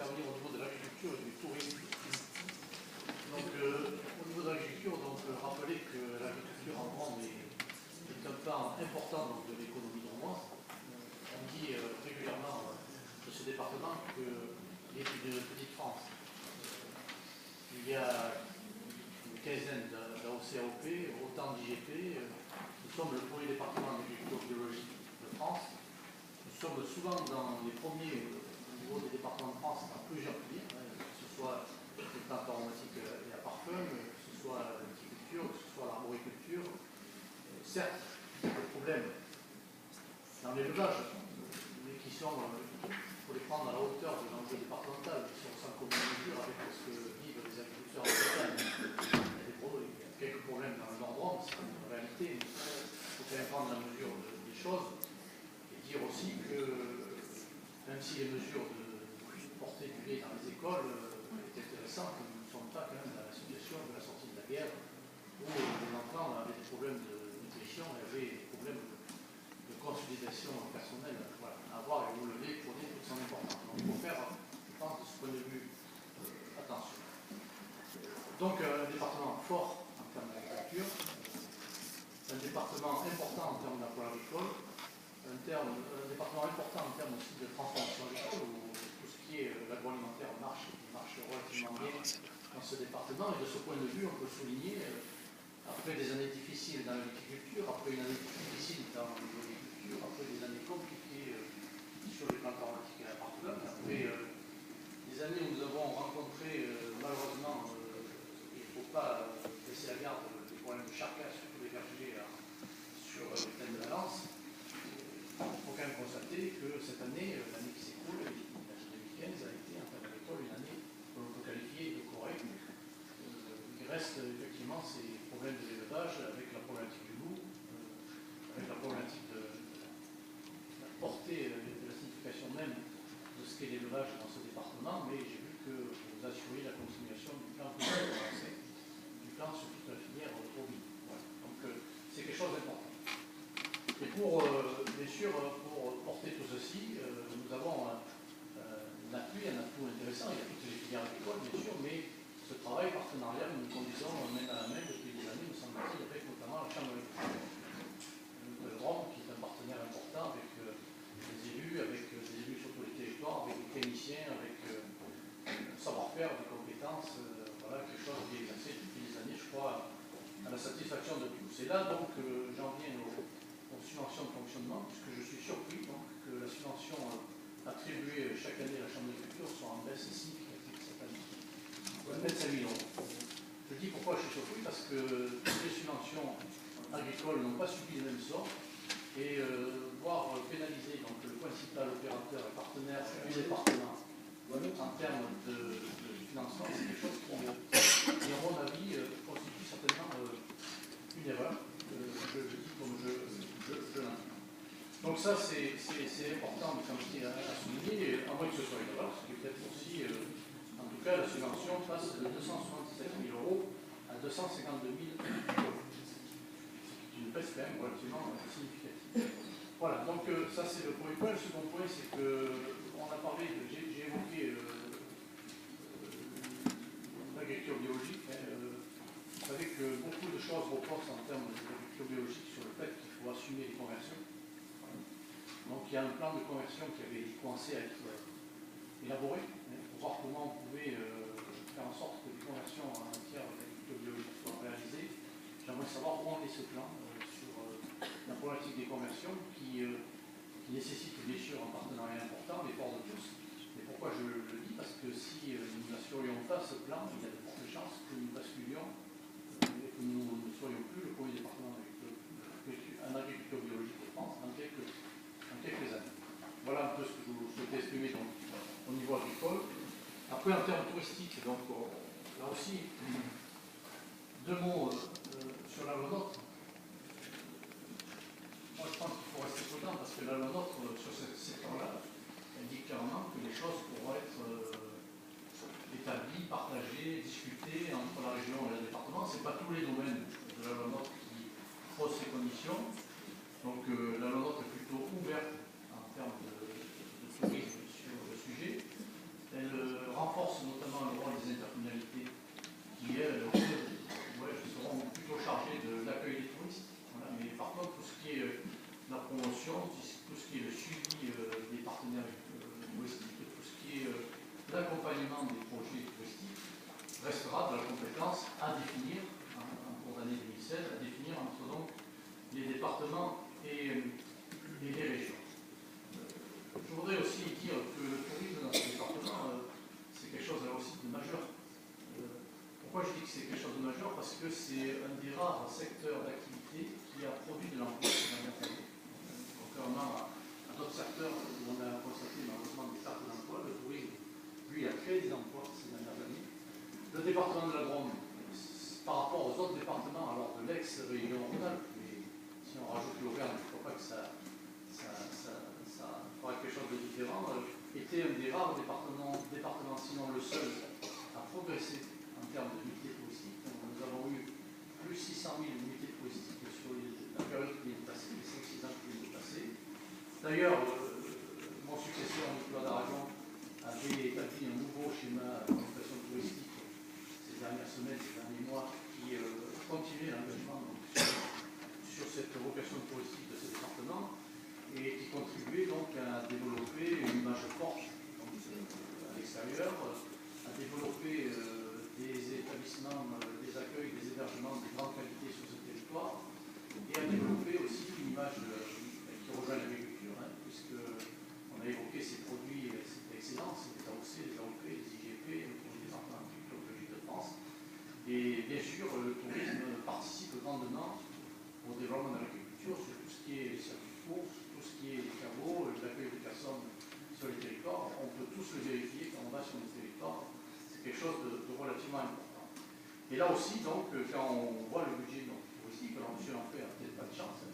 intervenir au niveau de l'agriculture et du tourisme. Donc, au niveau de l'agriculture, rappeler que l'agriculture en Brande est un pan important donc, de l'économie drômoise. On dit régulièrement de ce département qu'il est une petite France. Il y a une quinzaine d'AOCAOP, autant d'IGP. Nous sommes le premier département d'agriculture biologique de France. Nous sommes souvent dans les premiers au niveau des départements de France dans plusieurs filières, que ce soit les plantes aromatiques et à parfum, que ce soit la viticulture, que ce soit l'arboriculture. Certes, il y a des problèmes dans l'élevage, mais qui sont, il faut les prendre à la hauteur de l'enjeu départemental, qui sont sans commune mesure avec ce que vivent les agriculteurs en Bretagne. Il y a quelques problèmes dans le Nord-Drôme, c'est une réalité, mais il faut quand même prendre la mesure des choses et dire aussi que même si les mesures de porter du lait dans les écoles étaient intéressantes, nous ne sommes pas quand même dans la situation de la sortie de la guerre où les enfants avaient des problèmes de nutrition et avaient des problèmes de consolidation personnelle. Voilà, avoir et où le lait prenait toute son importance. Donc il faut faire, je pense, de ce point de vue, attention. Donc un département fort en termes d'agriculture, un département important en termes d'emploi agricole, un département important en termes aussi de transformation agricole, où tout ce qui est l'agroalimentaire marche relativement bien dans ce département. Et de ce point de vue, on peut souligner, après des années difficiles dans l'agriculture, après une année difficile dans l'agriculture, après des années compliquées sur les plantes aromatiques et la parfum, après des années où nous avons rencontré malheureusement, il ne faut pas laisser à garde des problèmes de charcas, surtout les vergers sur les plaines de la Lance. Il faut quand même constater que cette année, l'année qui s'écoule, l'année 2015, a été en termes agricole une année que l'on peut qualifier de correcte. Il reste effectivement ces problèmes de l'élevage avec la problématique du loup, avec la problématique de la portée, de la signification même de ce qu'est l'élevage dans ce département, mais j'ai vu que vous assuriez la continuation du plan que vous avez lancé, du plan sur toute la filière ovine. Voilà. Donc c'est quelque chose d'important. Et pour, bien sûr, pour porter tout ceci, nous avons un appui intéressant. Il y a toutes les filières agricoles, bien sûr, mais ce travail partenarial, nous le conduisons main à la main depuis des années, nous semble-t-il, avec notamment la Chambre d'agriculture de Drôme, qui est un partenaire important avec les élus sur tous les territoires, avec des techniciens, avec le savoir-faire, des compétences, voilà, quelque chose qui est exercé depuis des années, je crois, à la satisfaction de tous. Et là, donc, j'en viens aux subventions de fonctionnement, puisque je suis surpris donc, que la subvention attribuée chaque année à la Chambre d'agriculture soit en baisse significative cette année. 25 000 €. Je dis pourquoi je suis surpris, parce que toutes les subventions agricoles n'ont pas subi le même sort, et voir pénaliser donc, le principal opérateur et partenaire du département en termes de financement, c'est quelque chose qui, à mon avis, constitue certainement une erreur. Je dis comme je l'entends. Donc ça, c'est important, me semble-t-il, à souligner, à moins que ce soit une erreur, ce qui est peut-être aussi, en tout cas, la subvention passe de 267 000 € à 252 000 €. C'est une baisse quand même relativement significative. Voilà, donc ça c'est le premier point. Le second point, c'est qu'on a parlé, j'ai évoqué l'agriculture biologique. Vous savez que beaucoup de choses reposent en termes d'agriculture biologique sur le fait qu'il faut assumer les conversions. Donc il y a un plan de conversion qui avait commencé à être élaboré pour voir comment on pouvait faire en sorte que les conversions en matière d'agriculture biologique soient réalisées. J'aimerais savoir où en est ce plan sur la problématique des conversions qui nécessite bien sûr un partenariat important, l'effort de tous. Mais pourquoi je le dis? Parce que si nous n'assurions pas ce plan, il y a de fortes chances que nous basculions et que nous ne soyons plus le premier département en agriculture biologique de France dans quelques années. Voilà un peu ce que je souhaitais exprimer donc, au niveau agricole. Après, en termes touristiques, donc, là aussi, deux mots sur la loi NOTRe. Moi, je pense qu'il faut rester prudent parce que la loi NOTRe, sur ce secteur-là, indique clairement que les choses pourront être établies, partagées, discutées entre la région et le département. Ce n'est pas tous les domaines de la loi NOTRe qui posent ces conditions. Donc, la loi NOTRe est plutôt ouverte en termes de tourisme sur le sujet. Elle restera de la compétence à définir, en cours d'année 2016, à définir entre donc les départements et les régions. Je voudrais aussi dire que le tourisme dans ce département, c'est quelque chose là aussi de majeur. Pourquoi je dis que c'est quelque chose de majeur? Parce que c'est un des rares secteurs d'activité qui a produit de l'emploi ces dernières années. Contrairement à d'autres secteurs où on a constaté malheureusement des pertes d'emploi, le tourisme, lui, a créé des emplois ces dernières années. Le département de la Drôme, par rapport aux autres départements, alors de l'ex-région Rhône-Alpes, mais si on rajoute l'Auvergne, je ne crois pas que ça fera quelque chose de différent, était un des rares départements, sinon le seul, à progresser en termes d'unités touristiques. Nous avons eu plus 600 000 unités touristiques sur la période qui vient de passer, les 5-6 ans qui viennent de passer. D'ailleurs, mon successeur, Nicolas d'Aragon, avait établi un nouveau schéma d'orientation touristique ces dernières semaines, ces derniers mois, qui continuait l'engagement sur cette vocation touristique de ce département et qui contribuait donc à développer une image forte donc, à l'extérieur, à développer des établissements, des accueils, des hébergements de grande qualité sur ce territoire et à développer aussi une image qui rejoint l'agriculture, puisqu'on a évoqué ces produits, cette excellence, les AOC, les AOP, les IGP, pour les départements biologiques de France. Et bien sûr, le tourisme participe grandement au développement de l'agriculture sur tout ce qui est les circuits courts, tout ce qui est les caveaux, l'accueil des personnes sur les territoires. On peut tous le vérifier quand on va sur les territoires. C'est quelque chose de relativement important. Et là aussi, donc, quand on voit le budget touristique, alors M. Lampé n'a peut-être pas de chance, c'est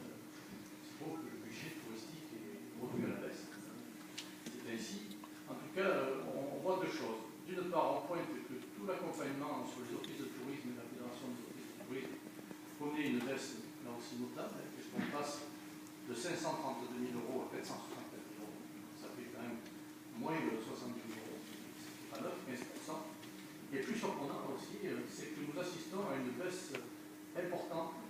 beau que le budget touristique est revu à la baisse. C'est ainsi. En tout cas, on voit deux choses. D'une part, on pointe que tout l'accompagnement sur les offices de tourisme et la Fédération des offices de tourisme connaît une baisse là aussi notable, puisqu'on passe de 532 000 euros à 464 000 euros. Ça fait quand même moins de 70 000 euros. C'est pas 9-15%. Et plus surprenant aussi, c'est que nous assistons à une baisse importante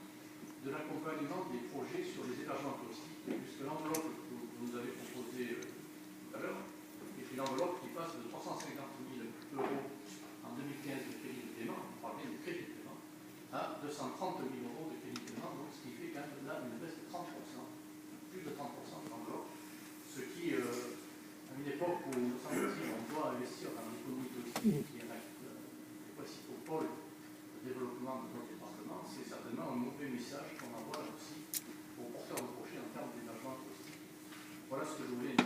de l'accompagnement des projets sur les hébergements touristiques, puisque l'enveloppe que vous nous avez proposée tout à l'heure est une enveloppe qui passe de 350 000 euros en 2015 de crédit de paiement, on parle bien de crédit de paiement, à 230 000 euros de crédit de paiement, donc ce qui fait quand même là une baisse de 30%, plus de 30% de l'enveloppe, ce qui, à une époque où, nous semble-t-il, on doit investir dans l'économie touristique, qui est le principal pôle de développement de notre département, c'est certainement un mauvais message qu'on envoie là aussi aux porteurs de projets en termes d'hébergement touristique. Voilà ce que je voulais dire.